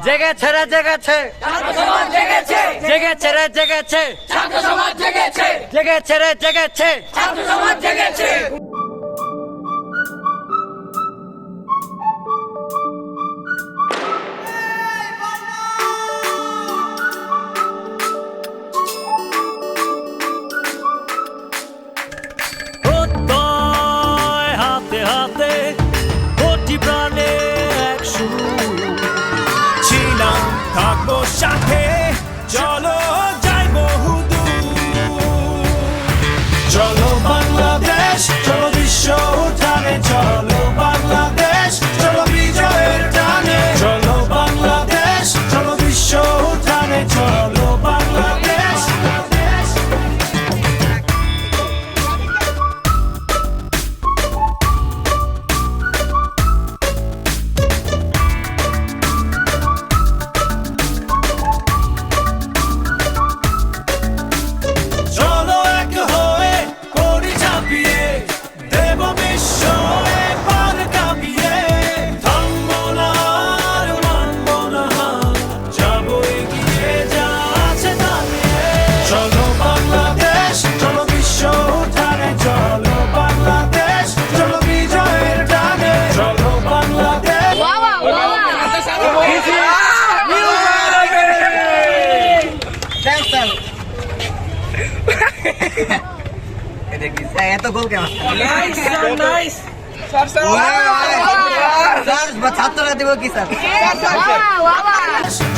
জেগেছে রে জেগেছে, জেগেছে রে জেগেছে, জেগেছে রে জেগেছে। হাতে হাতে কোটি প্রাণে এক সুর ছিলাম, থাকবো সাথে, চলো যাই বহুদূর। চলো বাংলাদেশ, চলো বিশ্ব উঠানে, চলো বাংলাদেশ, চলো বিজয়ের টানে। চলো বাংলাদেশ, চলো বিশ্ব উঠানে, চলো বাংলাদেশ। চলো এক হয়ে করি ঝাঁপিয়ে, দেব বিশ্ব এবার কাঁপিয়ে। থামবো না আর মানবো না হার, যাবো এগিয়ে যা আছে দাঁড়িয়ে। চলো বাংলাদেশ, চলো বিশ্ব উঠানে, চলো বাংলাদেশ, চলো বিজয়ের টানে। চলো বাংলাদেশ। এত গোল কেমন ছাত্ররা দিব কি স্যার?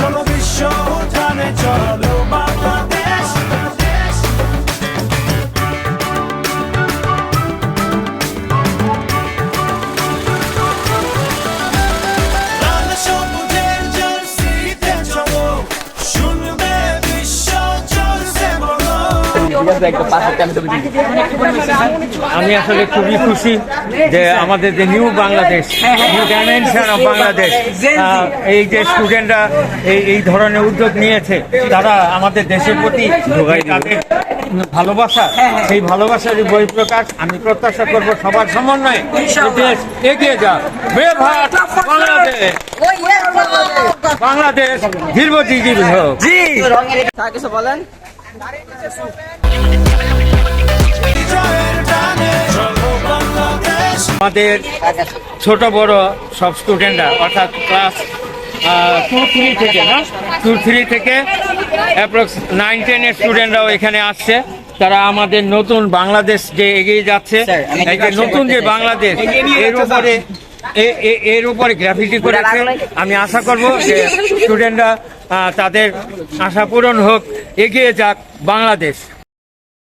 চলো বিশ্ব উঠানে, চলো বাংলাদেশ। লাল সবুজের জার্সিতে চলো, শুনবে বিশ্ব চলছে বলো। আমি আসলে খুবই খুশি যে আমাদের যে new Bangladesh, new dimension of Bangladesh, এই যে স্টুডেন্টরা এই ধরনের উদ্যোগ নিয়েছে, তারা আমাদের দেশের প্রতি তাদের ভালোবাসা, সেই ভালোবাসার বহিঃপ্রকাশ। আমি প্রত্যাশা করব সবার সমন্বয়ে দেশ এগিয়ে যাক। ব্রেভ হার্ট বাংলাদেশ, বাংলাদেশ দীর্ঘজীবী হোক। জি কিছু বলেন। আমাদের ছোট বড় সব স্টুডেন্টরা, অর্থাৎ ক্লাস 2-3 থেকে না 2-3 থেকে অ্যাপ্রক্স 9-10 স্টুডেন্টরাও এখানে আসছে। তারা আমাদের নতুন বাংলাদেশ যে এগিয়ে যাচ্ছে, এই যে নতুন যে বাংলাদেশ, এর উপরে গ্রাফিটি করেছে। আমি আশা করব যে স্টুডেন্টরা তাদের আশা পূরণ হোক, এগিয়ে যাক বাংলাদেশ।